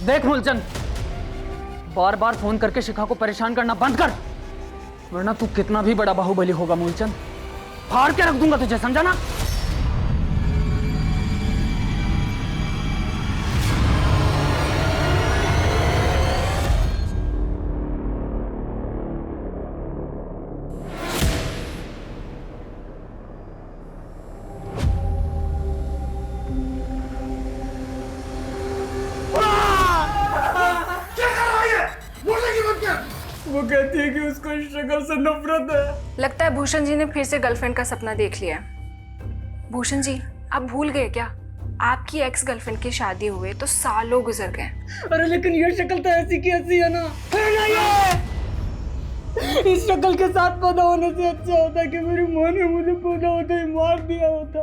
देख मूलचंद, बार बार फोन करके शिखा को परेशान करना बंद कर, वरना तू कितना भी बड़ा बाहुबली होगा मूलचंद, फाड़ के रख दूंगा तुझे, समझा ना? वो कहती है कि उसको इस शक्ल से नफरत है। लगता है भूषण जी ने फिर से गर्लफ्रेंड का सपना देख लिया है। भूषण जी, आप भूल गए क्या? आपकी एक्स गर्लफ्रेंड की शादी हुए तो सालों गुजर गए। अरे लेकिन ये शक्ल तो ऐसी की ऐसी है ना, ये इस शक्ल के साथ पैदा होने से अच्छा होता कि मेरी माँ ने मुझे पैदा होते ही मार दिया होता।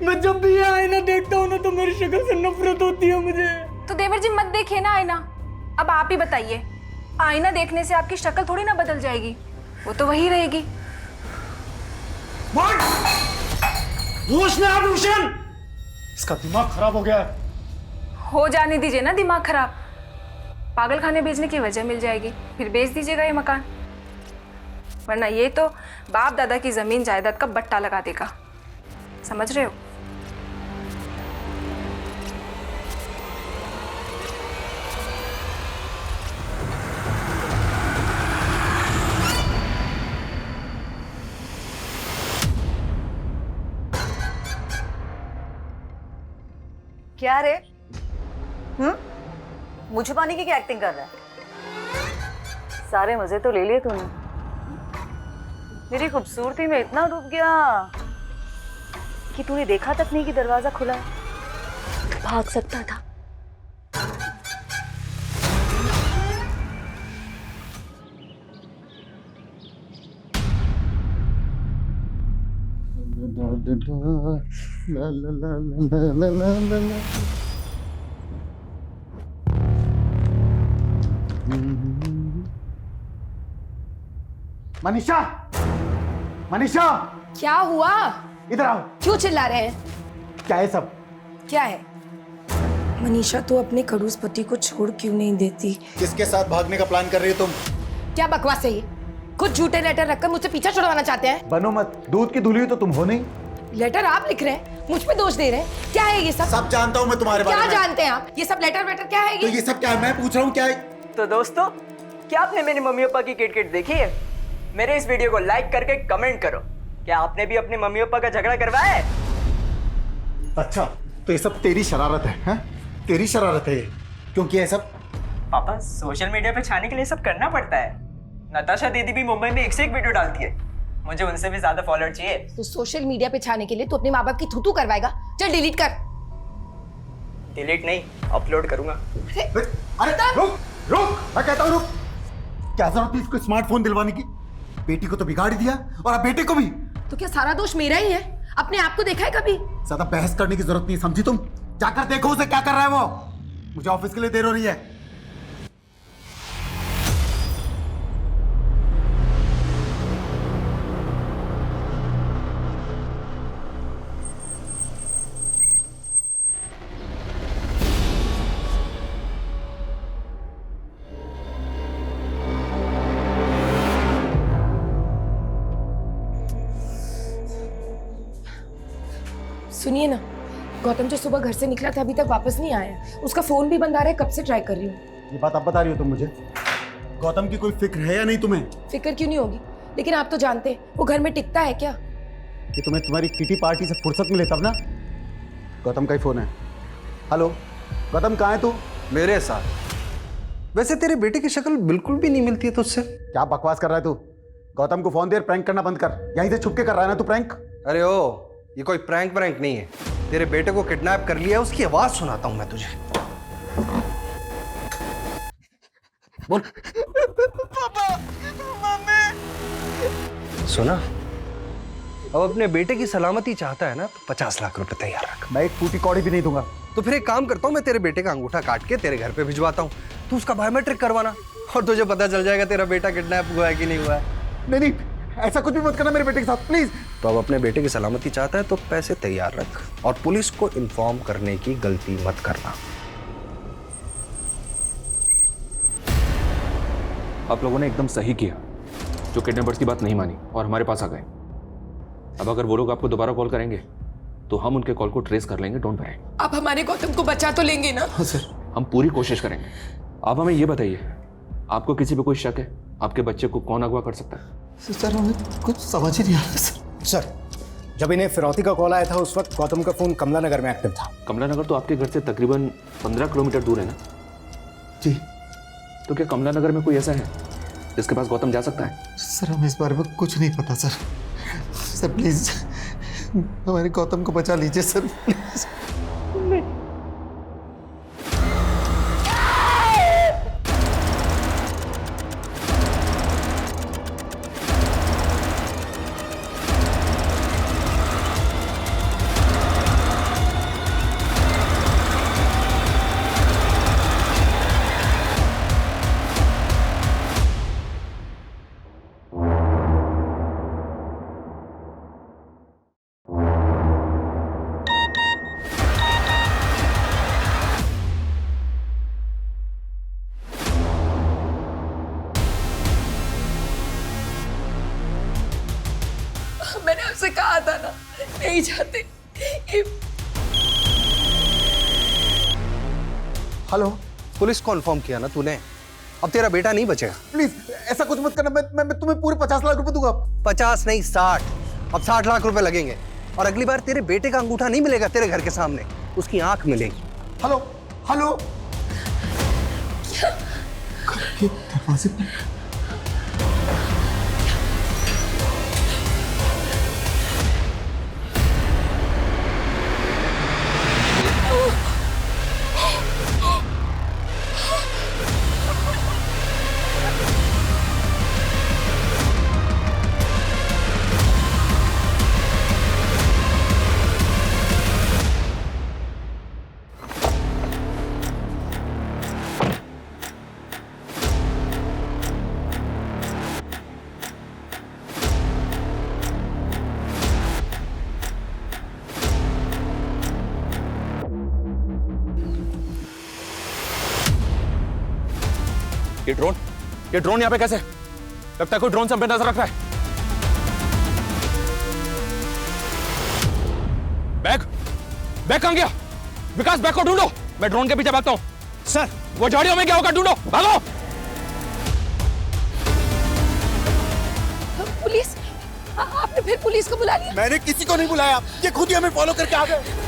मैं जब भी ये आईना देखता हूँ ना तो मेरी शक्ल से नफरत होती है मुझे। तो देवर जी मत देखिए ना आईना। अब आप ही बताइए, आईना देखने से आपकी शक्ल थोड़ी ना बदल जाएगी, वो तो वही रहेगी। भूषण, इसका दिमाग खराब हो गया है। हो जाने दीजिए ना दिमाग खराब, पागल खाने भेजने की वजह मिल जाएगी, फिर बेच दीजिएगा ये मकान, वरना ये तो बाप दादा की जमीन जायदाद का बट्टा लगा देगा, समझ रहे हो? क्या रे? मुझे पाने की क्या एक्टिंग कर रहा है? सारे मजे तो ले लिए तूने। मेरी खूबसूरती में इतना डूब गया कि तूने देखा तक नहीं कि दरवाजा खुला है। भाग सकता था। मनीषा, मनीषा, क्या हुआ? इधर आओ। क्यों चिल्ला रहे हैं? क्या है सब? क्या है? मनीषा तो अपने खड़ूस पति को छोड़ क्यों नहीं देती? किसके साथ भागने का प्लान कर रही हो तुम? क्या बकवास है ये? कुछ झूठे लेटर रखकर मुझसे पीछा छुड़वाना चाहते हैं? बनो मत, दूध की धुली हुई तो तुम हो नहीं। लेटर आप लिख रहे हैं, मुझ पे दोष दे रहे हैं। क्या है ये सब? सब जानता हूँ मैं तुम्हारे बारे क्या में। जानते हैं आप? ये सब लेटर वेटर क्या है तो ये सब क्या है? मैं पूछ रहा हूँ क्या है? तो दोस्तों, क्या आपने मेरी मम्मी पापा की किट देखी है? मेरे इस वीडियो को लाइक करके कमेंट करो। क्या आपने भी अपने मम्मी पापा का झगड़ा करवाया है? अच्छा, तो ये सब तेरी शरारत है? तेरी शरारत है ये? क्योंकि ये सब पापा, सोशल मीडिया पे छाने के लिए सब करना पड़ता है। नताशा दीदी भी मुंबई में एक से एक वीडियो डालती है, मुझे उनसे भी ज्यादा फॉलोअर चाहिए। तो सोशल मीडिया पे छाने के लिए तो अपने माँ बाप की थूथू करवाएगा। चल डिलीट कर। डिलीट नहीं, अपलोड करूंगा। अरे रुक रुक, मैं कहता हूँ रुक। क्या जरूरत थी इसको स्मार्टफोन दिलवाने की? बेटी को तो बिगाड़ ही दिया और अब बेटे को भी। तो क्या सारा दोष मेरा ही है? अपने आप को देखा है कभी? ज्यादा बहस करने की जरूरत नहीं, समझी तुम? जाकर देखो उसे क्या कर रहा है वो। मुझे ऑफिस के लिए देर हो रही है। सुनिए ना, गौतम जो सुबह घर से निकला था अभी तक वापस नहीं आया। उसका फोन भी बंद आ रहा है, कब से ट्राई कर रही हूँ। ये बात अब बता रही हो तुम मुझे? गौतम की कोई फिक्र है या नहीं तुम्हें? फिक्र क्यों नहीं होगी, लेकिन आप तो जानते हैं वो घर में टिकता है क्या? कि तुम्हें तुम्हारी किटी पार्टी से फुर्सत मिले तब ना। गौतम का ही फोन है। हेलो गौतम, कहाँ है तू? मेरे साथ। वैसे तेरे बेटे की शक्ल बिल्कुल भी नहीं मिलती है तुझसे। क्या बकवास कर रहा है तू? गौतम को फोन दे, प्रैंक करना बंद कर। यहीं से छुप के कर रहा है ना तू प्रैंक? अरे ओ, ये कोई प्रैंक नहीं है। तेरे बेटे को किडनैप कर लिया, उसकी आवाज सुनाता हूं मैं तुझे। बोल। पापा, मम्मी। सुना? अब अपने बेटे की सलामती चाहता है ना, तो 50 लाख रुपए तैयार रख। मैं एक फूटी कौड़ी भी नहीं दूंगा। तो फिर एक काम करता हूँ, मैं तेरे बेटे का अंगूठा काट के तेरे घर पे भिजवाता हूँ, तू उसका बायोमेट्रिक करवाना और तुझे पता चल जाएगा तेरा बेटा किडनैप हुआ है कि नहीं हुआ है। नहीं नहीं, ऐसा कुछ भी मत करना मेरे बेटे के साथ प्लीज। तो अब अपने बेटे की सलामती चाहता है तो पैसे तैयार रख और पुलिस को इन्फॉर्म करने की गलती मत करना। आप लोगों ने एकदम सही किया जो किडनैपर्स की बात नहीं मानी और हमारे पास आ गए। अब अगर वो लोग आपको दोबारा कॉल करेंगे तो हम उनके कॉल को ट्रेस कर लेंगे, डोंट वरी। आप हमारे गौतम को बचा तो लेंगे ना? हाँ सर। हम पूरी कोशिश करेंगे। आप हमें ये बताइए, आपको किसी पे कोई शक है? आपके बच्चे को कौन अगवा कर सकता है? सर हमें कुछ समझ ही नहीं आ रहा सर। जब इन्हें फिरौती का कॉल आया था उस वक्त गौतम का फोन कमला नगर में एक्टिव था। कमला नगर तो आपके घर से तकरीबन 15 किलोमीटर दूर है ना? जी। तो क्या कमला नगर में कोई ऐसा है जिसके पास गौतम जा सकता है? सर हमें इस बारे में कुछ नहीं पता सर। सर प्लीज हमारे गौतम को बचा लीजिए सर, प्लीज। मैंने आपसे कहा था ना, नहीं जाते। हेलो, पुलिस को इन्फॉर्म किया ना तूने? अब तेरा बेटा नहीं बचेगा। प्लीज ऐसा कुछ मत करना, मैं तुम्हें पूरे 50 लाख रुपए दूंगा। 50 नहीं 60। अब 60 लाख रुपए लगेंगे और अगली बार तेरे बेटे का अंगूठा नहीं मिलेगा तेरे घर के सामने, उसकी आंख मिलेगी। हेलो हेलो करके दरवाजे पे ये ड्रोन यहाँ पे कैसे? लगता है कोई ड्रोन से हम पे नजर रख रहा है। बैग कहां गया? विकास, बैग को ढूंढो, मैं ड्रोन के पीछे भागता हूँ। सर वो झाड़ियों में क्या होगा, ढूंढो, भागो। पुलिस? आपने फिर पुलिस को बुला लिया? मैंने किसी को नहीं बुलाया, ये खुद ही हमें फॉलो करके आ गए।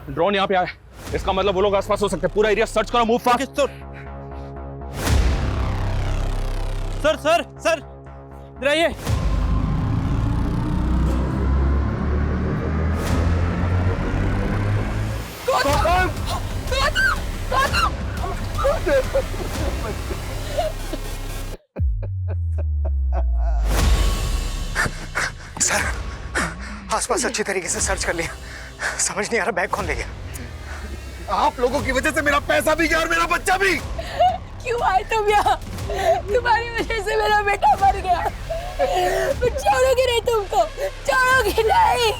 ड्रोन यहाँ पे आया, इसका मतलब वो लोग आसपास हो सकते हैं। पूरा एरिया सर्च करो, मूव फास्ट। सर इधर आइए। सर आसपास अच्छी तरीके से सर्च कर लिया, समझ नहीं आ रहा बैग कौन ले गया। आप लोगों की वजह से मेरा पैसा भी गया और मेरा बच्चा भी। क्यों आए तुम यहाँ? तुम्हारी वजह से मेरा बेटा मर गया। छोड़ोगे नहीं तुमको, छोड़ोगे नहीं।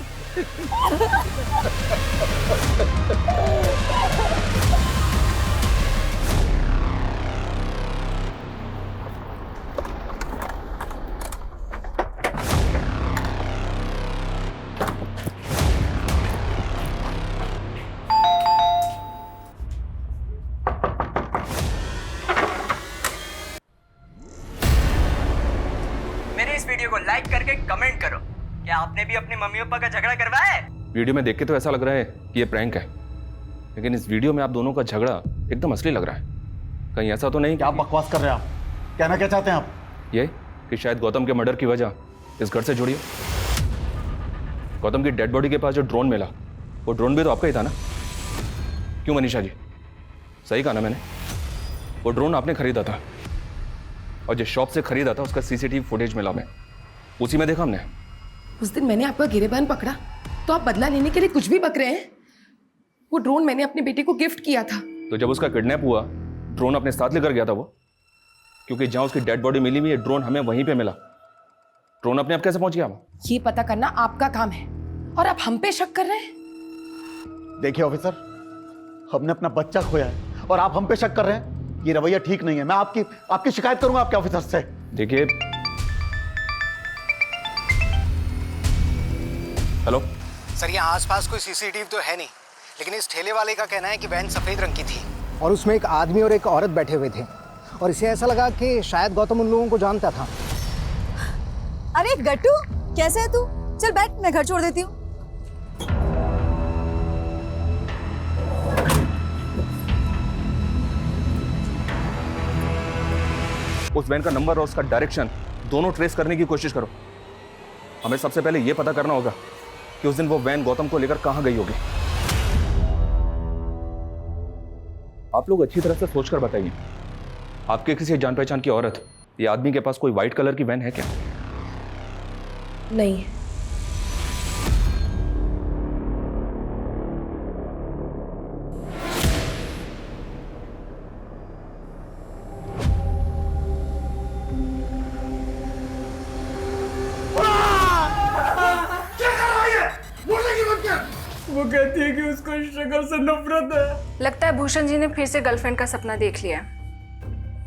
मेरे इस वीडियो को लाइक करके कमेंट करो। क्या आपने भी अपने मम्मी पापा का झगड़ा करवाया है? वीडियो में देख के तो ऐसा लग रहा है कि ये प्रैंक है, लेकिन इस वीडियो में आप दोनों का झगड़ा एकदम असली लग रहा है। कहीं ऐसा तो नहीं? क्या बकवास कर रहे हैं आप? कहना क्या चाहते हैं आप? ये कि शायद गौतम के मर्डर की वजह इस घर से जुड़ी है। गौतम की डेड बॉडी के पास जो ड्रोन मिला, वो ड्रोन भी तो आपका ही था ना? क्यों मनीषा जी, सही कहा ना मैंने? वो ड्रोन आपने खरीदा था और जिस शॉप से खरीदा था उसका सीसीटीवी फुटेज मिला हमें, उसी में देखा हमने। उस दिन मैंने आपका गिरेबान पकड़ा तो आप बदला लेने के लिए कुछ भी बक रहे हैं। वो ड्रोन मैंने अपने बेटे को गिफ्ट किया था। तो जब उसका किडनैप हुआ ड्रोन अपने साथ लेकर गया था वो, क्योंकि जहां उसकी डेड बॉडी मिली हुई है ड्रोन हमें वहीं पे मिला। ड्रोन अपने आप कैसे पहुंच गया? ये पता करना आपका काम है और आप हम पे शक कर रहे हैं। देखिए ऑफिसर, हमने अपना बच्चा खोया है और आप हम पे शक कर रहे हैं। ये रवैया ठीक नहीं है। मैं आपकी शिकायत करूंगा आपके ऑफिसर से। देखिए, हेलो सर, यहाँ आसपास कोई सीसीटीवी तो है नहीं, लेकिन इस ठेले वाले का कहना है कि वैन सफेद रंग की थी और उसमें एक आदमी और एक औरत बैठे हुए थे और इसे ऐसा लगा कि शायद गौतम उन लोगों को जानता था। अरे गट्टू, कैसे है तू? चल बैठ, मैं घर छोड़ देती हूँ। उस वैन का नंबर और उसका डायरेक्शन दोनों ट्रेस करने की कोशिश करो। हमें सबसे पहले यह पता करना होगा कि उस दिन वो वैन गौतम को लेकर कहां गई होगी। आप लोग अच्छी तरह से सोचकर बताइए, आपके किसी जान पहचान की औरत या आदमी के पास कोई व्हाइट कलर की वैन है क्या? नहीं। वो कहती है कि उसको इस शक्ल से नफरत है। लगता है भूषण जी ने फिर से गर्लफ्रेंड का सपना देख लिया है।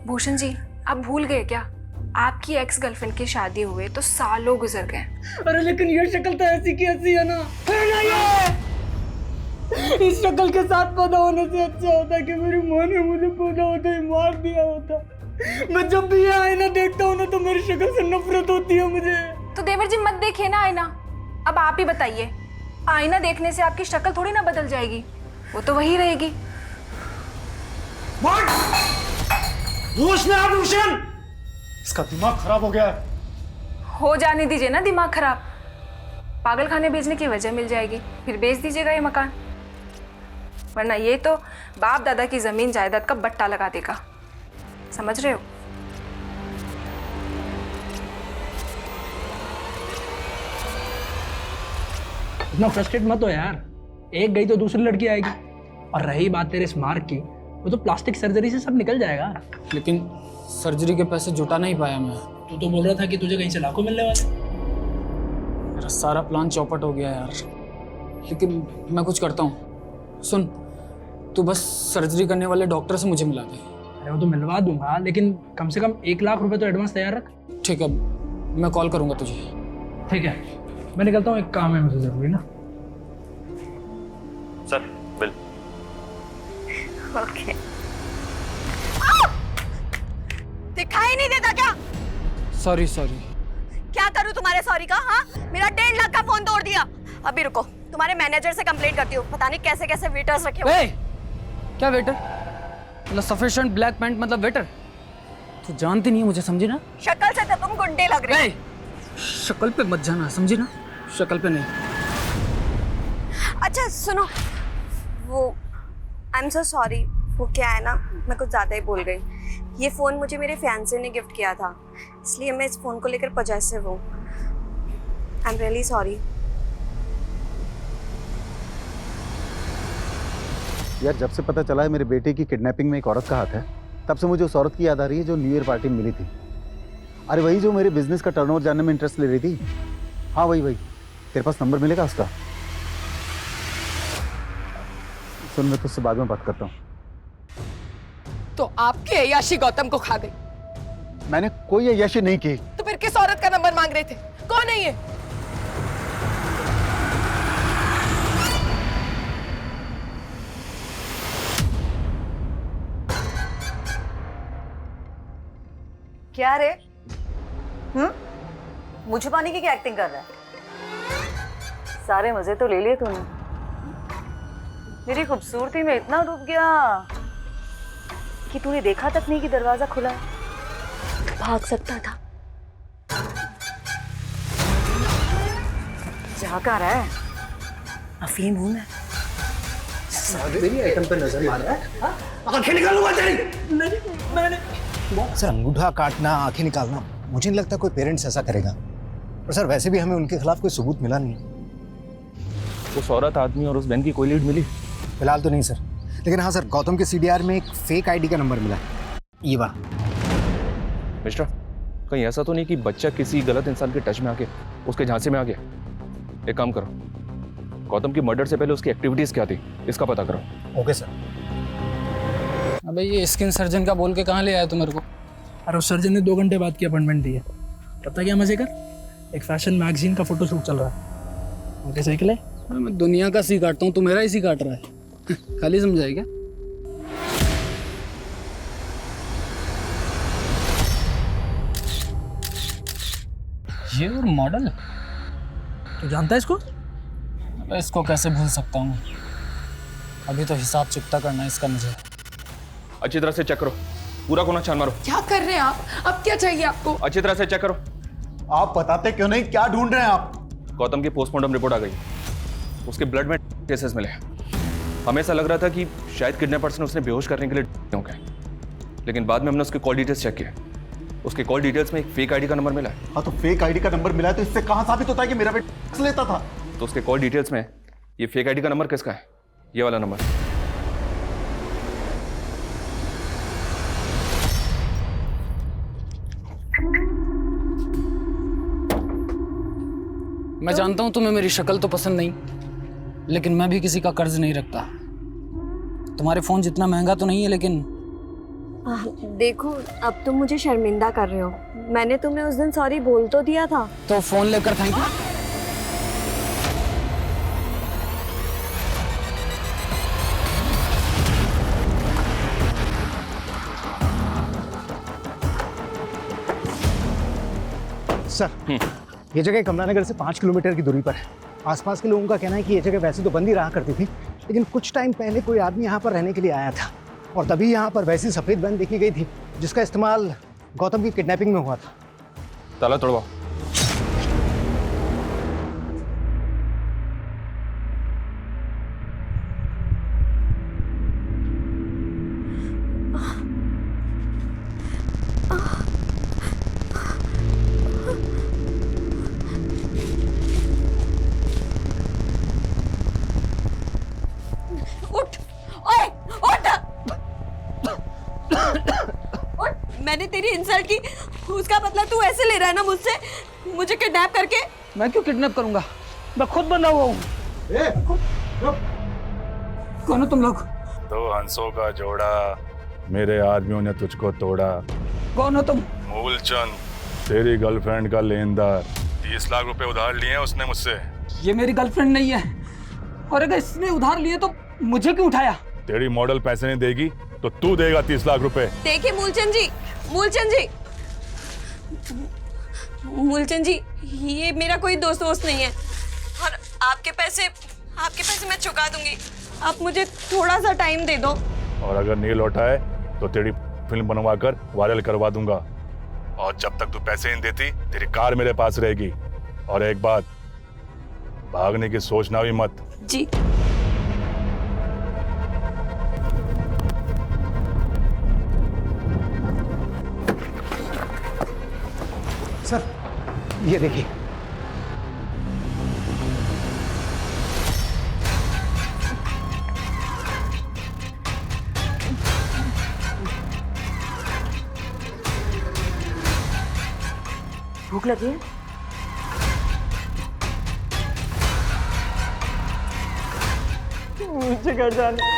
भूषण जी, आप भूल गए क्या? आपकी एक्स गर्लफ्रेंड की शादी हुए तो सालों गुजर गए। अरे लेकिन ये शक्ल तो ऐसी की ऐसी है ना ये। इस शक्ल के साथ पैदा होने से अच्छा होता कि मेरी माँ ने मुझे पैदा होते ही मार दिया होता। मैं जब भी ये आईना देखता हूँ ना तो मेरी शक्ल से नफरत होती है मुझे। तो देवर जी मत देखिए ना आईना। अब आप ही बताइए, आईना देखने से आपकी शक्ल थोड़ी ना बदल जाएगी, वो तो वही रहेगी। होश में आप भूषण, इसका दिमाग खराब हो गया है। हो जाने दीजिए ना दिमाग खराब। पागल खाने भेजने की वजह मिल जाएगी, फिर बेच दीजिएगा ये मकान, वरना ये तो बाप दादा की जमीन जायदाद का बट्टा लगा देगा। समझ रहे हो? इतना फ्रस्ट्रेट मत हो यार, एक गई तो दूसरी लड़की आएगी। और रही बात तेरे स्मार्ट की, वो तो प्लास्टिक सर्जरी से सब निकल जाएगा। लेकिन सर्जरी के पैसे जुटा नहीं पाया मैं। तू तो बोल रहा था कि तुझे कहीं से लाखों मिलने वाले। मेरा सारा प्लान चौपट हो गया यार। लेकिन मैं कुछ करता हूँ। सुन, तू बस सर्जरी करने वाले डॉक्टर से मुझे मिला दे। अरे वो तो मिलवा दूंगा, लेकिन कम से कम 1 लाख रुपए तो एडवांस तैयार रख। ठीक है, मैं कॉल करूँगा तुझे। ठीक है, मैं निकलता हूँ, एक काम है मुझे जरूरी ना। Sir bill. ओके। दिखाई नहीं देता क्या? सॉरी। क्या करूँ तुम्हारे सॉरी का? हाँ, मेरा 1.5 लाख का फोन तोड़ दिया। अभी रुको, तुम्हारे मैनेजर से कंप्लेंट करती हूँ। पता नहीं कैसे कैसे वेटर्स रखे हुए। क्या वेटर? मतलब सफिशिएंट ब्लैक पैंट मतलब वेटर? तू जानती नहीं है मुझे, समझी ना? शक्ल से तो तुम गुंडे लग रहे हो। शक्ल पे मत जाना, समझी ना? शक्ल पे नहीं। अच्छा सुनो, वो आई एम सो सॉरी। वो क्या है ना, मैं कुछ ज़्यादा ही बोल गई। ये फ़ोन मुझे मेरे फियांसे ने गिफ्ट किया था, इसलिए मैं इस फ़ोन को लेकर पॉजेसिव हूँ। I am really sorry. यार, जब से पता चला है मेरे बेटे की किडनैपिंग में एक औरत का हाथ है, तब से मुझे उस औरत की याद आ रही है जो न्यू ईयर पार्टी में मिली थी। अरे वही जो मेरे बिजनेस का टर्नओवर जानने में इंटरेस्ट ले रही थी। हाँ वही। तेरे पास नंबर मिलेगा उसका? सुन, मैं तुझसे बाद में बात करता हूँ। तो आपकी अय्याशी गौतम को खा गई। मैंने कोई अय्याशी नहीं की। तो फिर किस औरत का नंबर मांग रहे थे? कौन है ये? क्या रे? मुझे पाने की क्या एक्टिंग कर रहा है? सारे मजे तो ले लिए तूने। मेरी खूबसूरती में इतना डूब गया कि तूने देखा तक नहीं कि दरवाजा खुला है। भाग सकता था। जा कर रहा है? अफीम हूं मैं। मेरी आइटम पे नजर मार रहा है। आंखें निकालूंगा तेरी। नहीं, मैंने सर, अंगूठा काटना, आंखें निकालना, मुझे नहीं लगता कोई पेरेंट्स ऐसा करेगा। और सर वैसे भी हमें उनके खिलाफ कोई सबूत मिला नहीं। उस औरत, आदमी और उस बहन की कोई लीड मिली? फिलहाल तो नहीं सर, लेकिन हाँ सर, गौतम के सीडीआर में एक फेक आईडी का नंबर मिला है, ये वाला। मिस्टर, कहीं ऐसा तो नहीं कि बच्चा किसी गलत इंसान के टच में आके उसके झांसे में आ गया? एक काम करो, गौतम की मर्डर से पहले उसकी एक्टिविटीज क्या थी इसका पता करो। Okay sir. अबे ये स्किन सर्जन का बोल के कहाँ ले आया तू मेरे को? अरे उस सर्जन ने 2 घंटे बाद की अपॉइंटमेंट दी है। पता क्या मजे कर, एक फैशन मैगजीन का फोटोशूट चल रहा है। ओके सही है। मैं दुनिया का सी काटता हूँ, तू मेरा ही सी काट रहा है। खाली समझाए क्या? ये और मॉडल तो जानता है इसको? अबे इसको कैसे भूल सकता हूँ? अभी तो हिसाब चुकता करना है इसका मुझे। अच्छी तरह से चेक करो, पूरा कोना छान मारो। क्या कर रहे हैं आप? अब क्या चाहिए आपको? अच्छी तरह से चेक करो। आप बताते क्यों नहीं, क्या ढूंढ रहे हैं आप? गौतम की पोस्टमार्टम रिपोर्ट आ गई, उसके ब्लड में केसेस मिले। हमें ऐसा लग रहा था कि शायद किडनैपर्स ने उसने बेहोश करने के लिए होंगे, लेकिन बाद में हमने उसके कॉल डिटेल्स चेक किए। उसके कॉल डिटेल्स में एक फेक आईडी का नंबर मिला है। हाँ तो फेक आईडी का नंबर मिला है तो इससे कहाँ साबित होता है कि मेरा बेटा लेता था? तो उसके कॉल डिटेल्स में ये फेक आईडी का नंबर किसका है? ये वाला नंबर। मैं जानता हूँ तुम्हें मेरी शक्ल तो पसंद नहीं, लेकिन मैं भी किसी का कर्ज नहीं रखता। तुम्हारे फोन जितना महंगा तो नहीं है, लेकिन देखो अब तुम मुझे शर्मिंदा कर रहे हो। मैंने तुम्हें उस दिन सॉरी बोल तो दिया था। तो फोन लेकर थैंक यू। सर, ये जगह कमलानगर से 5 किलोमीटर की दूरी पर है। आसपास के लोगों का कहना है कि ये जगह वैसे तो बंद ही रहा करती थी, लेकिन कुछ टाइम पहले कोई आदमी यहाँ पर रहने के लिए आया था और तभी यहाँ पर वैसी सफ़ेद वैन देखी गई थी जिसका इस्तेमाल गौतम की किडनैपिंग में हुआ था। ताला तोड़वाओ। मैंने तेरी इंसल्ट की, उसका बदला तू ऐसे ले रहा है ना मुझसे, मुझे किडनैप करके? मैं क्यों किडनैप करूंगा? मैं खुद बंधा हुआ हूँ। कौन हो तुम लोग? 2 हंसों का जोड़ा, मेरे आदमियों ने तुझको तोड़ा। कौन हो तुम? मूलचंद, तेरी गर्लफ्रेंड का लेनदार। 30 लाख रुपए उधार लिए हैं उसने मुझसे। ये मेरी गर्लफ्रेंड नहीं है, और अगर इसने उधार लिए तो मुझे क्यों उठाया? तेरी मॉडल पैसे नहीं देगी तो तू देगा 30 लाख रुपए। देखिए मूलचंद जी, मूलचंद जी, मूलचंद जी, ये मेरा कोई दोस्त नहीं है, और आपके पैसे मैं चुका दूंगी। आप मुझे थोड़ा सा टाइम दे दो। और अगर नहीं लौटाए तो तेरी फिल्म बनवा कर वायरल करवा दूंगा, और जब तक तू पैसे नहीं देती तेरी कार मेरे पास रहेगी। और एक बात, भागने की सोचना भी मत। जी। सर, ये देखिए। भूख लगी है? मुझे घर जाना।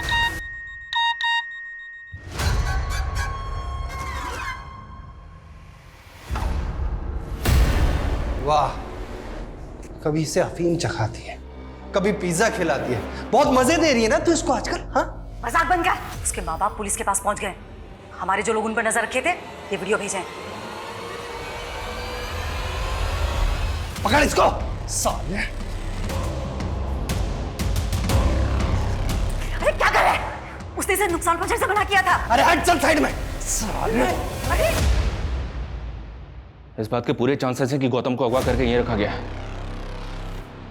वाह, कभी इसे अफीम चखाती है, कभी पिज्जा खिलाती है। बहुत मजे दे रही है ना तू इसको आजकल। हाँ, मजाक बन गया। उसके माँ बाप पुलिस के पास पहुंच गए। हमारे जो लोग उन पर नजर रखे थे, ये वीडियो भेजें। पकड़ इसको साले। अरे क्या कर रहे हैं? उसने इसे नुकसान पहुंचाने से मना किया था। अरे हट, चल साइड में साले। इस बात के पूरे चांसेस हैं कि गौतम को अगवा करके यहीं रखा गया है।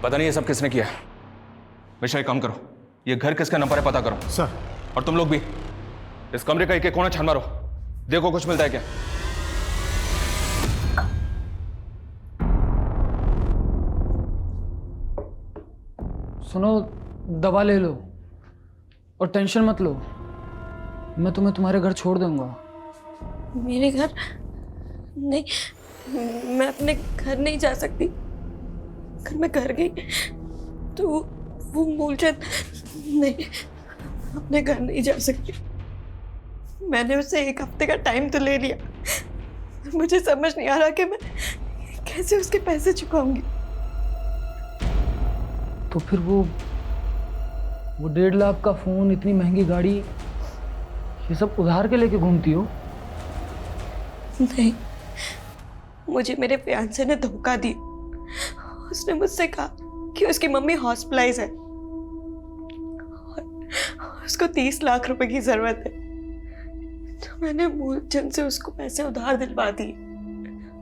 पता नहीं ये सब किसने किया है। मिश्रा, एक काम करो, ये घर किसका नंबर है पता करो। सर। और तुम लोग भी इस कमरे का एक कोना छान मारो, देखो कुछ मिलता है क्या। सुनो, दवा ले लो, और टेंशन मत लो, मैं तुम्हें तुम्हारे घर छोड़ दूंगा। मेरे घर नहीं, मैं अपने घर नहीं जा सकती। अगर मैं घर गई तो वो मूलचंद नहीं, अपने घर नहीं जा सकती। मैंने उससे 1 हफ्ते का टाइम तो ले लिया, मुझे समझ नहीं आ रहा कि मैं कैसे उसके पैसे चुकाऊंगी। तो फिर वो 1.5 लाख का फोन, इतनी महंगी गाड़ी, ये सब उधार के लेके घूमती हो? नहीं, मुझे मेरे फियांसे ने धोखा दिया। उसने मुझसे कहा कि उसकी मम्मी हॉस्पिटलाइज है और उसको 30 लाख रुपए की जरूरत है। तो मैंने मूलचंद से उसको पैसे उधार दिलवा दिए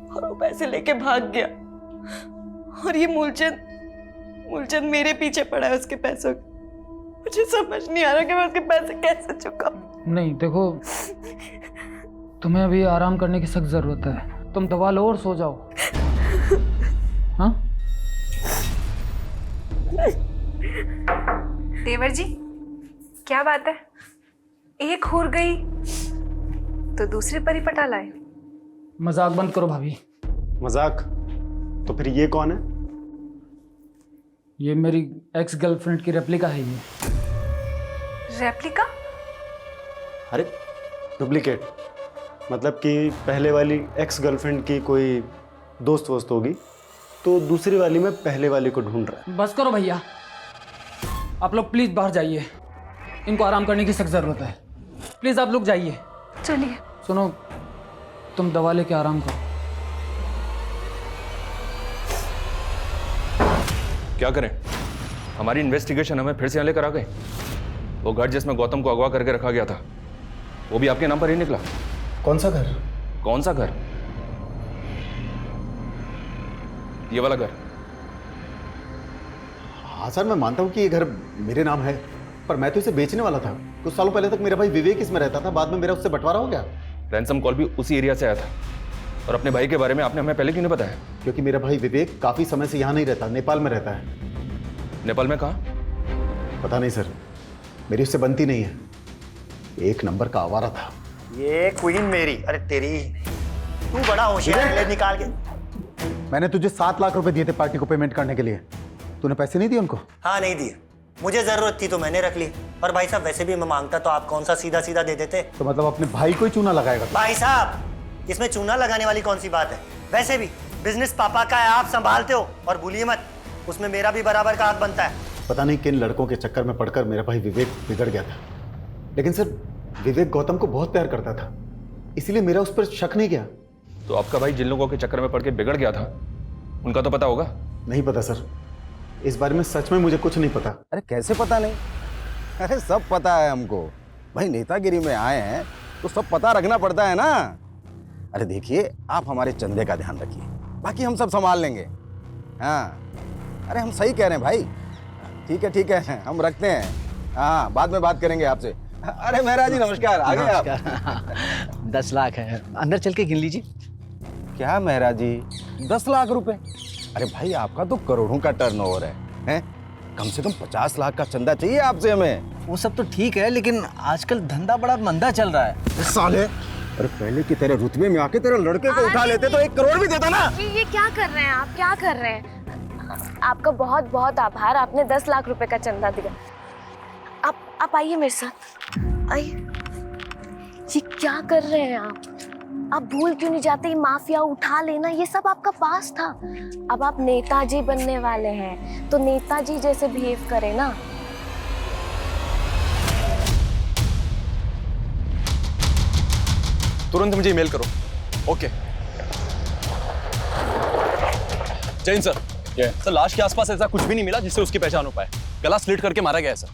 और वो पैसे लेके भाग गया। और ये मूलचंद मेरे पीछे पड़ा है उसके पैसों के। मुझे समझ नहीं आ रहा कि मैं उसके पैसे कैसे चुकाऊं। नहीं देखो, तुम्हें अभी आराम करने की सख्त जरूरत है। तुम दवा लो और सो जाओ। हाँ? देवर जी, क्या बात है? एक हुर गई तो दूसरी परी पटा लाए। मजाक बंद करो भाभी। मजाक? तो फिर ये कौन है? ये मेरी एक्स गर्लफ्रेंड की रेप्लिका है। ये रेप्लिका? अरे डुप्लीकेट? मतलब कि पहले वाली एक्स गर्लफ्रेंड की कोई दोस्त वोस्त होगी, तो दूसरी वाली में पहले वाली को ढूंढ रहा है। बस करो भैया, आप लोग प्लीज बाहर जाइए। इनको आराम करने की सख्त जरूरत है। प्लीज आप लोग जाइए। चलिए। सुनो, तुम दवा लेके आराम करो। क्या करें? हमारी इन्वेस्टिगेशन हमें फिर से यहाँ लेकर आ गए। वो घर जिसमें गौतम को अगवा करके रखा गया था, वो भी आपके नाम पर ही निकला। कौन सा घर? कौन सा घर? ये वाला घर। हाँ सर, मैं मानता हूँ कि ये घर मेरे नाम है, पर मैं तो इसे बेचने वाला था। कुछ सालों पहले तक मेरा भाई विवेक इसमें रहता था, बाद में मेरा उससे बंटवारा हो गया। रैंसम कॉल भी उसी एरिया से आया था। और अपने भाई के बारे में आपने हमें पहले क्यों नहीं बताया? क्योंकि मेरा भाई विवेक काफी समय से यहाँ नहीं रहता, नेपाल में रहता है। नेपाल में कहाँ? पता नहीं सर, मेरी उससे बनती नहीं है। एक नंबर का आवारा था। ये क्वीन मेरी, अरे तेरी, तू बड़ा होशियार है। निकाल के। मैंने तुझे 7 लाख रुपए दिए थे पार्टी को पेमेंट करने के लिए, तूने पैसे नहीं दिए उनको? हाँ नहीं दिए, मुझे जरूरत थी तो मैंने रख ली। और भाई साहब वैसे भी मैं मांगता तो आप कौन सा सीधा सीधा दे देते। तो मतलब अपने भाई को ही चूना लगाएगा? भाई साहब, इसमें चूना लगाने वाली कौन सी बात है? वैसे भी बिजनेस पापा का है, आप संभालते हो। और भूलिए मत, उसमें मेरा भी बराबर का हाथ बनता है। पता नहीं किन लड़कों के चक्कर में पड़कर मेरा भाई विवेक बिगड़ गया था। लेकिन सर, विवेक गौतम को बहुत प्यार करता था, इसलिए मेरा उस पर शक नहीं गया। तो आपका भाई जिन लोगों के चक्कर में पड़ के बिगड़ गया था, उनका तो पता होगा? नहीं पता सर, इस बारे में सच में मुझे कुछ नहीं पता। अरे कैसे पता नहीं? अरे सब पता है हमको भाई। नेतागिरी में आए हैं तो सब पता रखना पड़ता है ना। अरे देखिए, आप हमारे चंदे का ध्यान रखिए, बाकी हम सब संभाल लेंगे। हाँ, अरे हम सही कह रहे हैं भाई। ठीक है, हम रखते हैं। हाँ, बाद में बात करेंगे आपसे। अरे मेहरा जी नमस्कार, आ गए आप? 10 लाख है, अंदर चल के गिन लीजिए। क्या मेहरा जी, 10 लाख रुपए? अरे भाई, आपका तो करोड़ों का टर्नओवर है? कम से कम 50 लाख का चंदा चाहिए आपसे हमें। वो सब तो ठीक है, लेकिन आजकल धंधा बड़ा मंदा चल रहा है। साले, अरे पहले की तेरे रुतबे में आके तेरे लड़के को उठा लेते तो 1 करोड़ भी देता ना। ये क्या कर रहे हैं आप? क्या कर रहे हैं? आपका बहुत बहुत आभार, आपने 10 लाख रुपए का चंदा दिया। आप आइए मेरे साथ, आइए। ये क्या कर रहे हैं आप? आप भूल क्यों नहीं जाते? ये माफिया उठा लेना, ये सब आपका पास था। अब आप नेताजी बनने वाले हैं, तो नेताजी जैसे बिहेव करें ना। तुरंत मुझे ईमेल करो। ओके। जैन सर, सर लाश के आसपास ऐसा कुछ भी नहीं मिला जिससे उसकी पहचान हो पाए। गला स्लिट करके मारा गया है सर।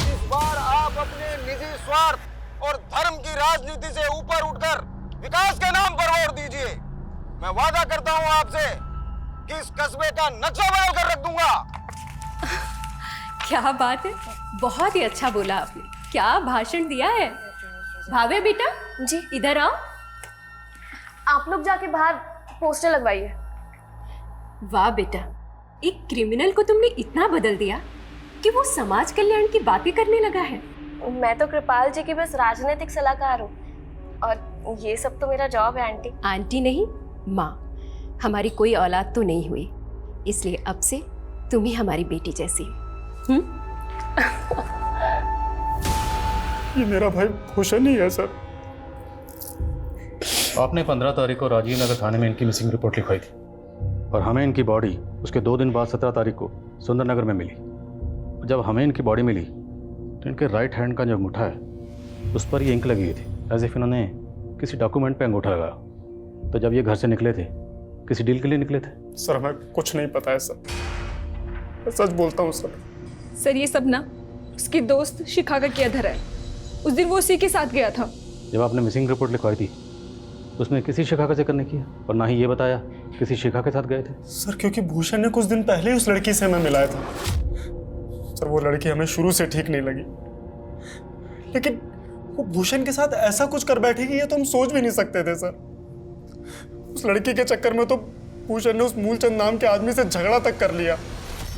इस बार आप अपने निजी स्वार्थ और धर्म की राजनीति से ऊपर उठकर विकास के नाम पर वोट दीजिए। मैं वादा करता हूं आपसे कि इस कस्बे का नक्शा बदल कर रख दूंगा। क्या बात है, बहुत ही अच्छा बोला आपने। क्या भाषण दिया है। भावे बेटा जी, इधर आओ। आप लोग जाके बाहर पोस्टर लगवाइए। वाह बेटा, एक क्रिमिनल को तुमने इतना बदल दिया कि वो समाज कल्याण की बातें करने लगा है। मैं तो कृपाल जी की बस राजनीतिक सलाहकार हूँ, और ये सब तो मेरा जॉब है आंटी। आंटी नहीं, माँ। हमारी कोई औलाद तो नहीं हुई, इसलिए अब से तुम ही हमारी बेटी जैसी। ये मेरा भाई भूषण ही है सर। आपने 15 तारीख को राजीव नगर थाने में इनकी मिसिंग रिपोर्ट लिखवाई थी और हमें इनकी बॉडी उसके 2 दिन बाद 17 तारीख को सुंदर नगर में मिली। जब हमें इनकी बॉडी मिली तो इनके राइट हैंड का जो अंगूठा है उस पर ये इंक लगी हुई थी, एज इफ इन्होंने किसी डॉक्यूमेंट पे अंगूठा लगाया। तो जब ये घर से निकले थे, किसी डील के लिए निकले थे? सर हमें कुछ नहीं पता है सर, मैं सच बोलता हूँ सर। सर ये सब ना उसकी दोस्त शिखा का किया धरा है। उस दिन वो उसी के साथ गया था। जब आपने मिसिंग रिपोर्ट लिखवाई थी उसमें किसी शिखा का जिक्र नहीं किया और ना ही ये बताया किसी शिखा के साथ गए थे। सर क्योंकि भूषण ने कुछ दिन पहले ही उस लड़की से हमें मिलाया था सर। वो लड़की हमें शुरू से ठीक नहीं लगी, लेकिन वो भूषण के साथ ऐसा कुछ कर बैठेगी ये तो हम सोच भी नहीं सकते थे सर। उस लड़की के चक्कर में तो भूषण ने उस मूलचंद नाम के आदमी से झगड़ा तक कर लिया।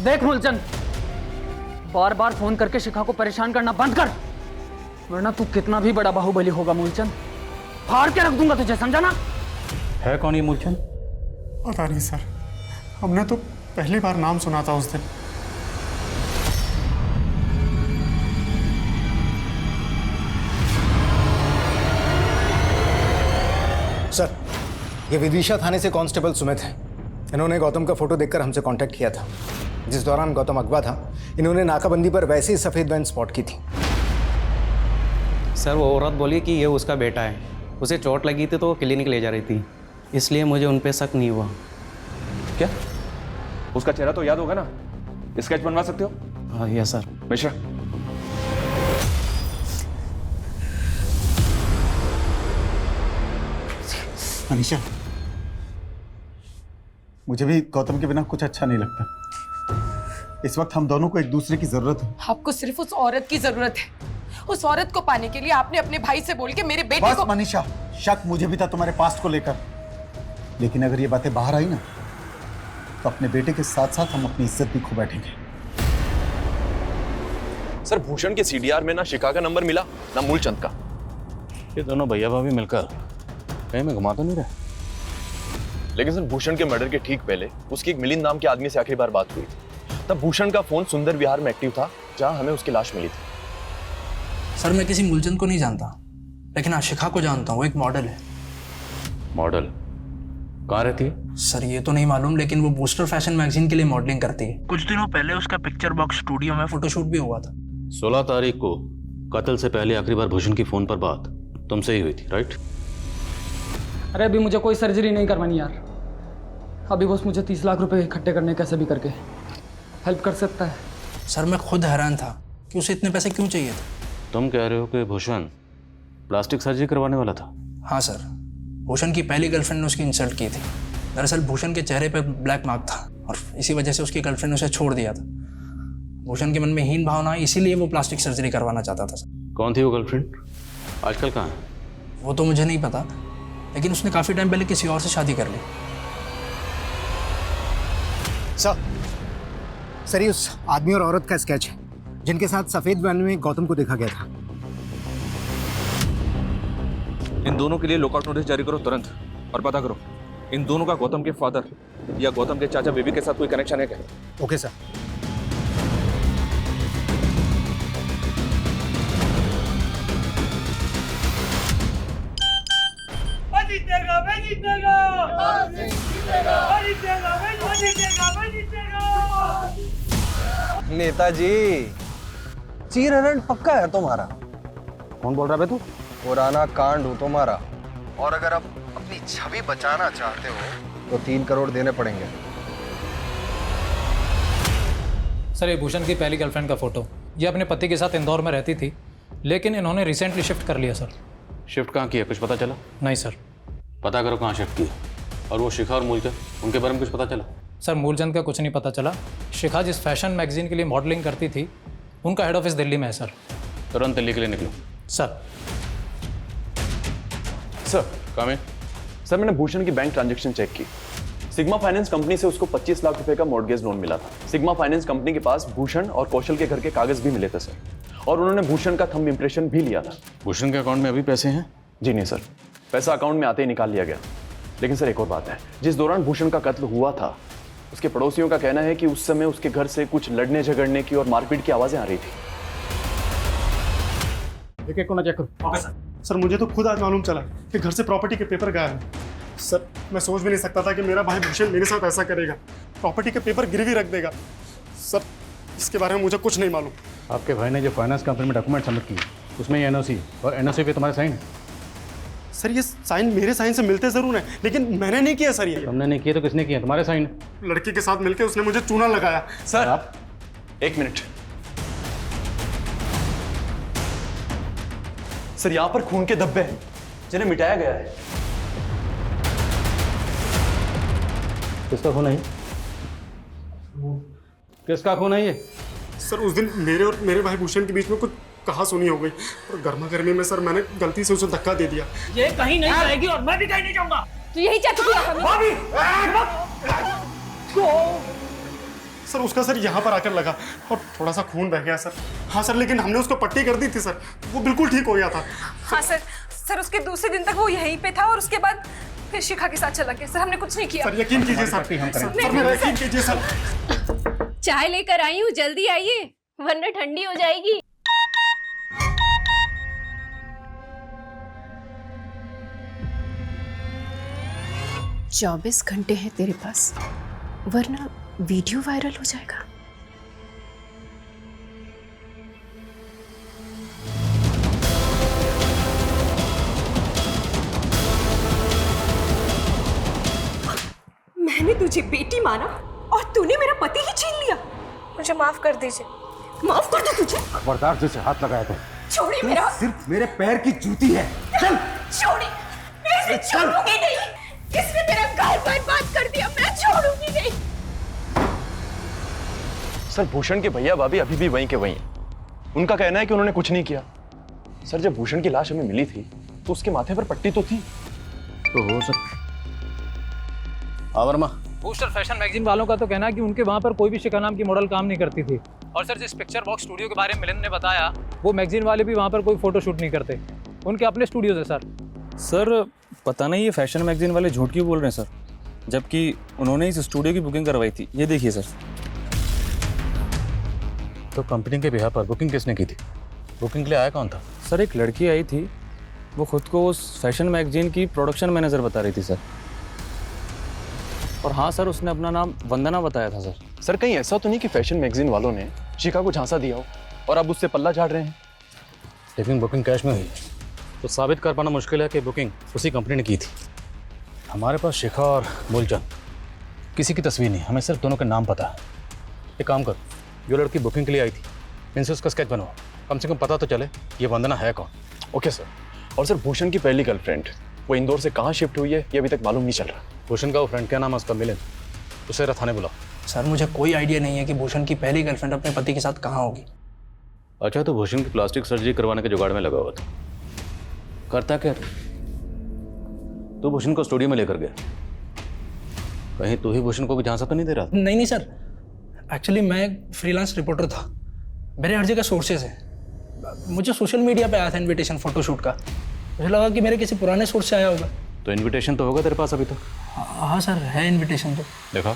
देख मूलचंद, बार बार फोन करके शिखा को परेशान करना बंद कर, वरना तू कितना भी बड़ा बाहुबली होगा मूलचंद, फाड़ के रख दूंगा तुझे, समझा ना? है कौन ये मूलचंद? पता नहीं सर, हमने तो पहली बार नाम सुना था उस दिन। सर, ये विदिशा थाने से कांस्टेबल सुमित है। इन्होंने गौतम का फोटो देखकर हमसे कांटेक्ट किया था। जिस दौरान गौतम अगवा था, इन्होंने नाकाबंदी पर वैसे ही सफेद वैन स्पॉट की थी। सर वो औरत बोली कि ये उसका बेटा है, उसे चोट लगी थी तो वो क्लिनिक ले जा रही थी, इसलिए मुझे उन पे शक नहीं हुआ। क्या उसका चेहरा तो याद होगा ना? स्केच बनवा सकते हो? हाँ यस सर। मिश्रा, अनीशा, मुझे भी गौतम के बिना कुछ अच्छा नहीं लगता। इस वक्त हम दोनों को एक दूसरे की जरूरत है। आपको सिर्फ उस औरत की जरूरत है। उस औरत को पाने के लिए आपने अपने भाई से बोल के मेरे बेटे को। मनीषा, शक मुझे भी था तुम्हारे पास्ट को लेकर, लेकिन अगर ये बातें बाहर आई ना तो अपने बेटे के साथ साथ हम अपनी इज्जत भी खो बैठेंगे। सर भूषण के सीडीआर में ना शिखा का नंबर मिला ना मूलचंद का। ये दोनों भैया भाभी मिलकर कहीं में घुमा तो नहीं रहे? लेकिन सर भूषण के मर्डर के ठीक पहले उसकी एक मिलिंद नाम के आदमी से आखिरी बार बात हुई थी। तब भूषण का फोन सुंदर विहार में एक्टिव था जहां हमें उसकी लाश मिली थी। सर मैं किसी मूलचंद को नहीं जानता, लेकिन शिखा को जानता हूँ। वो एक मॉडल है। मॉडल? कहाँ रहती है? सर ये तो नहीं मालूम, लेकिन वो बूस्टर फैशन मैगजीन के लिए मॉडलिंग करती है। कुछ दिनों पहले उसका पिक्चर बॉक्स स्टूडियो में फोटोशूट भी हुआ था। 16 तारीख को कत्ल से पहले आखिरी बार भूषण की फोन पर बात तुमसे ही हुई थी, राइट? अरे अभी मुझे कोई सर्जरी नहीं करवानी यार। अभी बस मुझे 30 लाख रुपए इकट्ठे करने कैसे भी करके हेल्प कर सकता है। सर मैं खुद हैरान था कि उसे इतने पैसे क्यों चाहिए थे। तुम कह रहे हो कि भूषण प्लास्टिक सर्जरी करवाने वाला था? हाँ सर, भूषण की पहली गर्लफ्रेंड ने उसकी इंसल्ट की थी। दरअसल भूषण के चेहरे पे ब्लैक मार्क था और इसी वजह से उसकी गर्लफ्रेंड ने उसे छोड़ दिया था। भूषण के मन में हीन भावना, इसीलिए वो प्लास्टिक सर्जरी करवाना चाहता था सर। कौन थी वो गर्लफ्रेंड? आजकल कहाँ है? वो तो मुझे नहीं पता, लेकिन उसने काफ़ी टाइम पहले किसी और से शादी कर ली। सर ये उस आदमी और औरत का स्केच है जिनके साथ सफेद वैन में गौतम को देखा गया था। इन दोनों के लिए लुकआउट नोटिस जारी करो तुरंत और पता करो इन दोनों का गौतम के फादर या गौतम के चाचा बेबी के साथ कोई कनेक्शन है क्या? Okay sir. नेताजी, चीरहरण पक्का है तुम्हारा। कौन बोल रहा है तू? पुराना कांड हो तुम्हारा, और अगर आप अपनी छवि बचाना चाहते हो तो 3 करोड़ देने पड़ेंगे। सर ये भूषण की पहली गर्लफ्रेंड का फोटो, ये अपने पति के साथ इंदौर में रहती थी, लेकिन इन्होंने रिसेंटली शिफ्ट कर लिया सर। शिफ्ट कहाँ किया, कुछ पता चला? नहीं सर। पता करो कहाँ शिफ्ट किया। और वो शिखा और मूलचंद, उनके बारे में कुछ पता चला? सर मूलचंद का कुछ नहीं पता चला। शिखा जिस फैशन मैगजीन के लिए मॉडलिंग करती थी, उनका हेड ऑफिस दिल्ली में है सर। तुरंत दिल्ली के लिए निकलो। सर। सर कम है। सर मैंने भूषण की बैंक ट्रांजैक्शन चेक की। सिग्मा फाइनेंस कंपनी से उसको 25 लाख रुपए का मॉर्गेज लोन मिला था। सिग्मा फाइनेंस कंपनी के पास भूषण और कौशल के घर के कागज भी मिले थे सर, और उन्होंने भूषण का थंब इंप्रेशन भी लिया था। भूषण के अकाउंट में अभी पैसे हैं? जी नहीं सर, पैसा अकाउंट में आते ही निकाल लिया गया। लेकिन सर एक और बात है, जिस दौरान भूषण का कत्ल हुआ था उसके पड़ोसियों का कहना है कि उस समय उसके घर से कुछ लड़ने झगड़ने की और मारपीट की आवाजें आ रही थी। एक को ना चेक करो। Okay sir. सर मुझे तो खुद आज मालूम चला कि घर से प्रॉपर्टी के पेपर गायब हैं। सर मैं सोच भी नहीं सकता था कि मेरा भाई भूषण मेरे साथ ऐसा करेगा, प्रॉपर्टी के पेपर गिरवी रख देगा। सर इसके बारे में मुझे कुछ नहीं मालूम। आपके भाई ने जो फाइनेंस कंपनी में डॉक्यूमेंट सबमिट किए उसमें ये एनओसी और एनओसी पे तुम्हारे साइन। सर ये साइन मेरे साइन से मिलते जरूर हैं, लेकिन मैंने नहीं किया सर। ये तुमने नहीं किए तो किसने किया? तुम्हारे साइन। लड़की के साथ मिलकर उसने मुझे चूना लगाया। सर आप एक मिनट। सर यहां पर खून के धब्बे हैं जिन्हें मिटाया गया है। किसका खून है? किसका खून है ये? सर उस दिन मेरे और मेरे भाई भूषण के बीच में कुछ कहा सुनी हो गई और गर्मा गर्मी में सर मैंने गलती से उसे धक्का दे दिया। ये कहीं नहीं जाएगी और मैं भी कहीं नहीं जाऊंगा। तू यही चाहती थी? सर उसका सर यहाँ पर आकर लगा और थोड़ा सा खून बह गया सर। हाँ सर, लेकिन हमने उसको पट्टी कर दी थी सर, वो बिल्कुल ठीक हो गया था। हाँ सर उसके दूसरे दिन तक वो यहीं पे था और उसके बाद फिर शिखा के साथ चला गया। सर हमने कुछ नहीं किया। सर यकीन कीजिए सर, यकीन कीजिए सर। चाय लेकर आई हूँ, जल्दी आइए वरना ठंडी हो जाएगी। चौबीस घंटे हैं तेरे पास वरना वीडियो वायरल हो जाएगा। मैंने तुझे बेटी माना और तूने मेरा पति ही छीन लिया। मुझे माफ कर दीजिए। माफ कर दो तुझे? खबरदार तुझसे हाथ लगाया तो छोड़िए मेरा। सिर्फ मेरे पैर की जूती है। चल छोड़िए, मैं इसे छोड़ूंगी नहीं। इसने मेरा घर बर्बाद कर दिया, मैं छोड़ूंगी नहीं। सर भूषण के भैया भाभी अभी भी वहीं के वहीं हैं। उनका कहना है कि उन्होंने कुछ नहीं किया। सर जब भूषण की लाश हमें मिली थी तो उसके माथे पर पट्टी तो थी। तो हो सकता। वर्मा, बूस्टर फैशन मैगजीन वालों का तो कहना है कि उनके वहाँ पर कोई भी शिखा नाम की मॉडल काम नहीं करती थी। और सर जिस पिक्चर बॉक्स स्टूडियो के बारे में मिलिंद ने बताया वो मैगजीन वाले भी वहाँ पर कोई फोटो शूट नहीं करते, उनके अपने स्टूडियोज है। सर पता नहीं ये फैशन मैगजीन वाले झूठ क्यों बोल रहे हैं सर, जबकि उन्होंने इस स्टूडियो की बुकिंग करवाई थी। ये देखिए सर। तो कंपनी के बिहार पर बुकिंग किसने की थी? बुकिंग के लिए आया कौन था? सर एक लड़की आई थी, वो खुद को उस फैशन मैगजीन की प्रोडक्शन मैनेजर बता रही थी सर। और हाँ सर उसने अपना नाम वंदना बताया था सर। सर कहीं ऐसा तो नहीं कि फैशन मैगजीन वालों ने शिखा को झांसा दिया हो और अब उससे पल्ला झाड़ रहे हैं? लेकिन बुकिंग कैश में हुई तो साबित कर पाना मुश्किल है कि बुकिंग उसी कंपनी ने की थी। हमारे पास शिखा और मूलचंद किसी की तस्वीर नहीं, हमें सिर्फ दोनों के नाम पता है। एक काम कर, जो लड़की बुकिंग के लिए आई थी इनसे उसका स्केच बनवाओ, कम से कम पता तो चले ये वंदना है कौन। Okay sir. और सर भूषण की पहली गर्लफ्रेंड वो इंदौर से कहाँ शिफ्ट हुई है ये अभी तक मालूम नहीं चल रहा। भूषण का वो फ्रेंड क्या नाम है उसका? मिलिंद। उसे थाने बुलाओ। सर मुझे कोई आइडिया नहीं है कि भूषण की पहली गर्लफ्रेंड अपने पति के साथ कहाँ होगी। अच्छा तो भूषण की प्लास्टिक सर्जरी करवाने के जुगाड़ में लगा हुआ था। करता क्या तो भूषण को स्टूडियो में लेकर गया, कहीं तू ही भूषण को भी झांसा तो नहीं दे रहा था? नहीं सर, एक्चुअली मैं फ्रीलांस रिपोर्टर था, मेरे हर जगह सोर्सेज हैं। मुझे सोशल मीडिया पे आया था इनविटेशन फोटोशूट का, मुझे लगा कि मेरे किसी पुराने सोर्स से आया होगा। तो इनविटेशन तो होगा तेरे पास अभी तो? हाँ सर है इनविटेशन तो। देखा।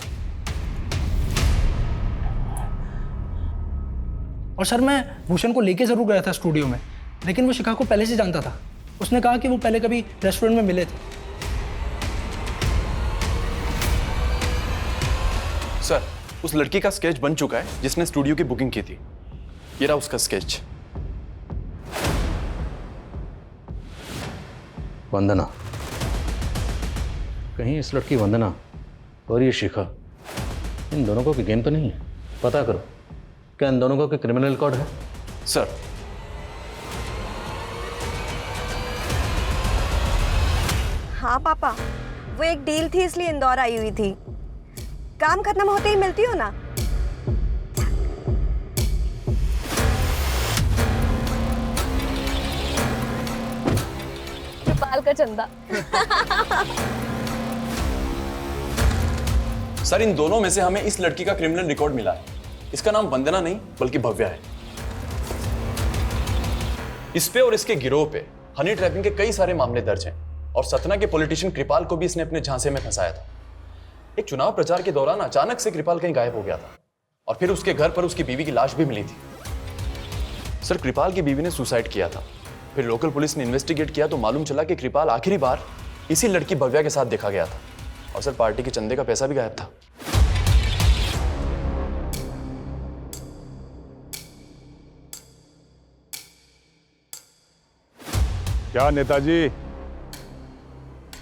और सर मैं भूषण को लेके जरूर गया था स्टूडियो में, लेकिन वो शिखा को पहले से जानता था। उसने कहा कि वो पहले कभी रेस्टोरेंट में मिले थे। सर उस लड़की का स्केच बन चुका है जिसने स्टूडियो की बुकिंग की थी। ये रहा उसका स्केच। वंदना, कहीं इस लड़की वंदना और ये शिखा इन दोनों को गेम तो नहीं है? पता करो क्या इन दोनों का क्रिमिनल रिकॉर्ड है? सर हाँ पापा, वो एक डील थी इसलिए इंदौर आई हुई थी। काम खत्म होते ही मिलती हो ना। बाल का चंदा। सर इन दोनों में से हमें इस लड़की का क्रिमिनल रिकॉर्ड मिला है। इसका नाम वंदना नहीं बल्कि भव्या है। इस पे और इसके गिरोह पे हनी ट्रैपिंग के कई सारे मामले दर्ज हैं और सतना के पॉलिटिशियन कृपाल को भी इसने अपने झांसे में फंसाया था। एक चुनाव प्रचार के दौरान अचानक से कृपाल कहीं गायब हो गया था और फिर उसके घर पर उसकी बीवी की लाश भी मिली थी। सर कृपाल की बीवी ने सुसाइड किया था। फिर लोकल पुलिस ने इन्वेस्टिगेट किया तो मालूम चला कि कृपाल आखिरी बार इसी लड़की भव्या के साथ देखा गया था और सर पार्टी के चंदे का पैसा भी गायब था। क्या नेताजी,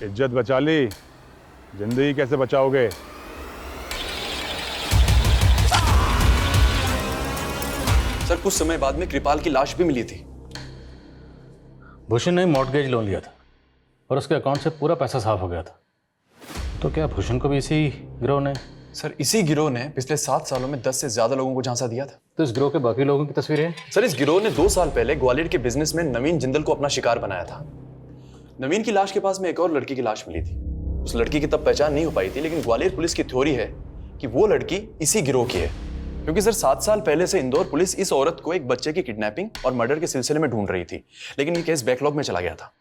इज्जत बचा ली, जिंदगी कैसे बचाओगे? सर कुछ समय बाद में कृपाल की लाश भी मिली थी। भूषण ने मॉर्टगेज लोन लिया था और उसके अकाउंट से पूरा पैसा साफ हो गया था। तो क्या भूषण को भी इसी गिरोह ने? सर इसी गिरोह ने पिछले 7 सालों में 10 से ज्यादा लोगों को झांसा दिया था। तो इस गिरोह के बाकी लोगों की तस्वीरें? सर इस गिरोह ने 2 साल पहले ग्वालियर के बिजनेसमैन नवीन जिंदल को अपना शिकार बनाया था। नवीन की लाश के पास में एक और लड़की की लाश मिली थी। उस लड़की की तब पहचान नहीं हो पाई थी, लेकिन ग्वालियर पुलिस की थ्योरी है कि वो लड़की इसी गिरोह की है, क्योंकि सर 7 साल पहले से इंदौर पुलिस इस औरत को एक बच्चे की किडनैपिंग और मर्डर के सिलसिले में ढूंढ रही थी, लेकिन ये केस बैकलॉग में चला गया था।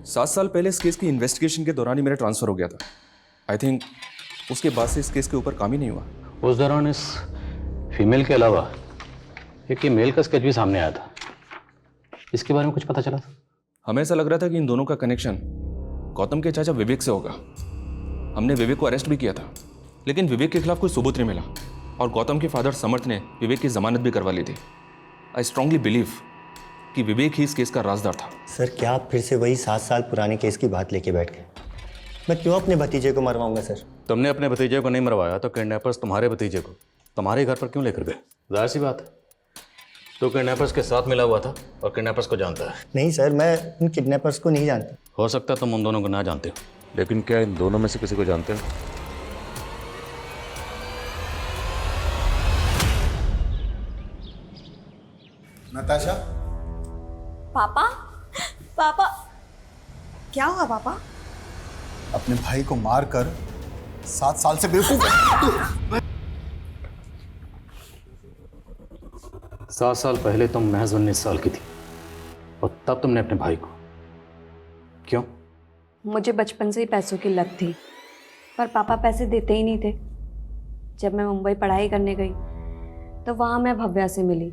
7 साल पहले इस केस की इन्वेस्टिगेशन के दौरान ही मेरा ट्रांसफर हो गया था। आई थिंक उसके बाद से इस केस के ऊपर काम ही नहीं हुआ। उस दौरान इस फीमेल के अलावा एक ये मेल का स्केच भी सामने आया था। इसके बारे में कुछ पता चला था? हमें ऐसा लग रहा था कि इन दोनों का कनेक्शन गौतम के चाचा विवेक से होगा। हमने विवेक को अरेस्ट भी किया था, लेकिन विवेक के खिलाफ कोई सबूत नहीं मिला और गौतम के फादर समर्थ ने विवेक की जमानत भी करवा ली थी। आई स्ट्रांगली बिलीव कि विवेक ही इस केस का राजदार था। सर क्या आप फिर से वही 7 साल पुराने केस की बात लेके बैठ गए? मैं क्यों अपने भतीजे को मरवाऊंगा सर? तुमने अपने भतीजे को नहीं मरवाया तो किडनैपर्स तुम्हारे भतीजे को तुम्हारे घर पर क्यों लेकर गए? जाहिर सी बात है, तो किडनैपर्स के साथ मिला हुआ था और किडनैपर्स को जानता है। नहीं सर, मैं उन किडनैपर्स को नहीं जानता। हो सकता है तुम उन दोनों को ना जानते हो, लेकिन क्या इन दोनों में से किसी को जानते हो? नताशा, पापा, पापा, क्या हुआ पापा? अपने भाई को मारकर 7 साल से बेवकूफ। 7 साल पहले तुम महज 19 साल की थी और तब तुमने अपने भाई को क्यों? मुझे बचपन से ही पैसों की लत थी, पर पापा पैसे देते ही नहीं थे। जब मैं मुंबई पढ़ाई करने गई तो वहाँ मैं भव्या से मिली।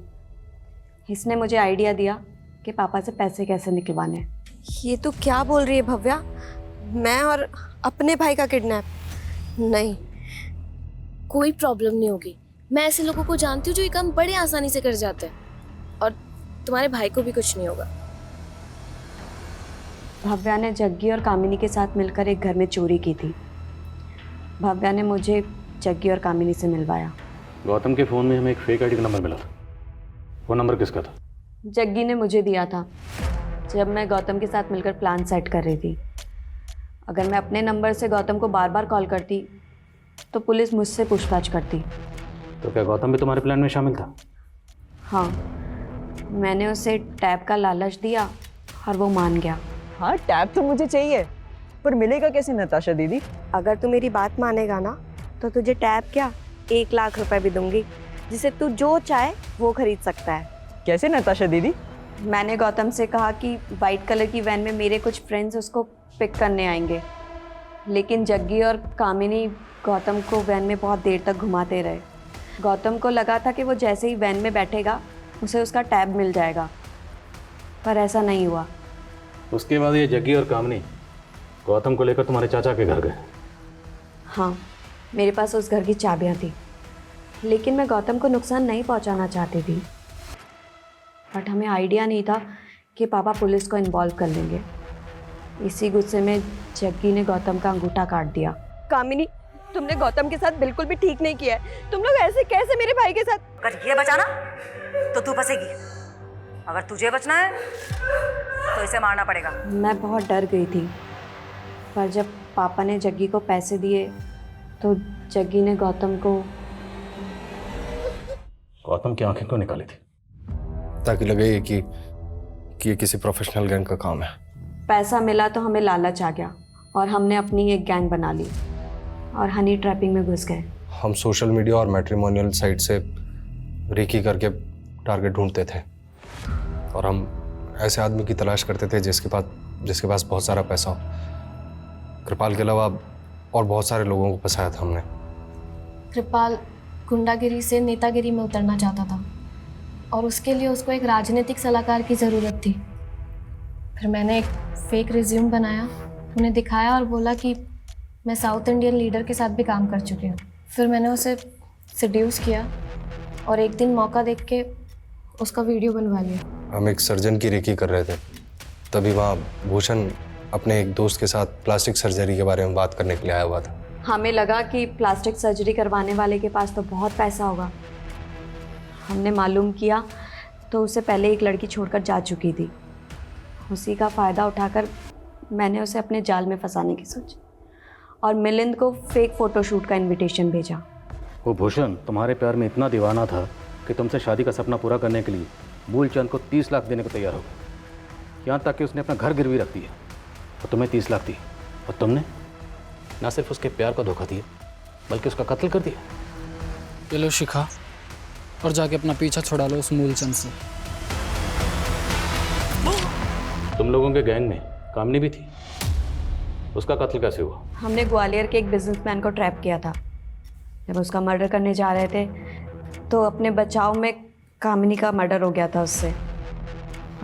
इसने मुझे आइडिया दिया कि पापा से पैसे कैसे निकलवाने हैं। ये तो क्या बोल रही है भव्या? मैं और अपने भाई का किडनैप? नहीं, कोई प्रॉब्लम नहीं होगी। मैं ऐसे लोगों को जानती हूँ जो ये काम बड़े आसानी से कर जाते हैं, और तुम्हारे भाई को भी कुछ नहीं होगा। भव्या ने जग्गी और कामिनी के साथ मिलकर एक घर में चोरी की थी। भव्या ने मुझे जग्गी और कामिनी से मिलवाया। गौतम के फ़ोन में हमें एक फेक आईडी का नंबर मिला था। वो नंबर किसका था? जग्गी ने मुझे दिया था जब मैं गौतम के साथ मिलकर प्लान सेट कर रही थी। अगर मैं अपने नंबर से गौतम को बार बार कॉल करती तो पुलिस मुझसे पूछताछ करती। तो क्या गौतम भी तुम्हारे प्लान में शामिल था? हाँ, मैंने उसे टैब का लालच दिया और वो मान गया। हाँ, टैब तो मुझे चाहिए, पर मिलेगा कैसे नताशा दीदी? अगर तू मेरी बात मानेगा ना तो तुझे टैब क्या 1 लाख रुपए भी दूंगी, जिसे तू जो चाहे वो खरीद सकता है। कैसे नताशा दीदी? मैंने गौतम से कहा कि वाइट कलर की वैन में मेरे कुछ फ्रेंड्स उसको पिक करने आएंगे, लेकिन जग्गी और कामिनी गौतम को वैन में बहुत देर तक घुमाते रहे। गौतम को लगा था कि वो जैसे ही वैन में बैठेगा उसे उसका टैब मिल जाएगा, पर ऐसा नहीं हुआ। उसके बाद ये जग्गी और कामिनी गौतम को लेकर तुम्हारे चाचा के घर गए? हाँ, मेरे पास उस घर की चाबियाँ थी, लेकिन मैं गौतम को नुकसान नहीं पहुंचाना चाहती थी। बट हमें आइडिया नहीं था कि पापा पुलिस को इन्वॉल्व कर लेंगे। इसी गुस्से में जग्गी ने गौतम का अंगूठा काट दिया। कामिनी, तुमने गौतम के साथ बिल्कुल भी ठीक नहीं किया है। तुम लोग ऐसे कैसे मेरे भाई के साथ? अगर ये बचाना तो तू बचेगी, अगर तुझे बचना है तो इसे मारना पड़ेगा। मैं बहुत डर गई थी, पर जब पापा ने जग्गी को पैसे दिए तो जग्गी ने गौतम की आंखें क्यों निकाली थी? ताकि लगे कि ये किसी प्रोफेशनल गैंग का काम है। पैसा मिला तो हमें लालच आ गया और हमने अपनी एक गैंग बना ली और हनी ट्रैपिंग में घुस गए। हम सोशल मीडिया और मैट्रिमोनियल साइट से रेकी करके टारगेट ढूंढते थे और हम ऐसे आदमी की तलाश करते थे जिसके पास बहुत सारा पैसा हो। कृपाल के अलावा और बहुत सारे लोगों को फंसाया था हमने। कृपाल गुंडागिरी से नेतागिरी में उतरना चाहता था और उसके लिए उसको एक राजनीतिक सलाहकार की ज़रूरत थी। फिर मैंने एक फेक रिज्यूम बनाया, उन्हें दिखाया और बोला कि मैं साउथ इंडियन लीडर के साथ भी काम कर चुकी हूँ। फिर मैंने उसे सड्यूस किया और एक दिन मौका देख के उसका वीडियो बनवा लिया। हम एक सर्जन की रेकी कर रहे थे, तभी वहाँ भूषण अपने एक दोस्त के साथ प्लास्टिक सर्जरी के बारे में बात करने के लिए आया हुआ था। हमें लगा कि प्लास्टिक सर्जरी करवाने वाले के पास तो बहुत पैसा होगा। हमने मालूम किया तो उसे पहले एक लड़की छोड़कर जा चुकी थी। उसी का फ़ायदा उठाकर मैंने उसे अपने जाल में फंसाने की सोची और मिलिंद को फेक फ़ोटोशूट का इनविटेशन भेजा। वो भूषण तुम्हारे प्यार में इतना दीवाना था कि तुमसे शादी का सपना पूरा करने के लिए मूलचंद को 30 लाख देने को तैयार हो गया। यहाँ तक कि उसने अपना घर गिरवी रख दिया और तुम्हें 30 लाख दिए और तुमने ना सिर्फ उसके प्यार को धोखा दिया बल्कि उसका कत्ल कर दिया। ये लो शिखा और जाके अपना पीछा छुड़ा लो उस मूलचंद से। तुम लोगों के गैंग में कामनी भी थी, उसका कत्ल कैसे हुआ? हमने ग्वालियर के एक बिजनेसमैन को ट्रैप किया था। जब उसका मर्डर करने जा रहे थे तो अपने बचाव में कामिनी का मर्डर हो गया था उससे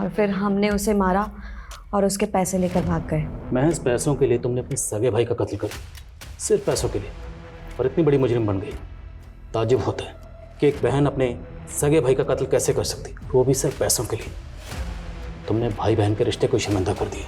और फिर हमने उसे मारा और उसके पैसे लेकर भाग गए। महज पैसों के लिए तुमने अपने सगे भाई का कत्ल कर दिया, सिर्फ पैसों के लिए, और इतनी बड़ी मुजरिम बन गई। ताज्जुब होता है कि एक बहन अपने सगे भाई का कत्ल कैसे कर सकती, वो भी सिर्फ पैसों के लिए। तुमने भाई बहन के रिश्ते को शर्मिंदा कर दिए।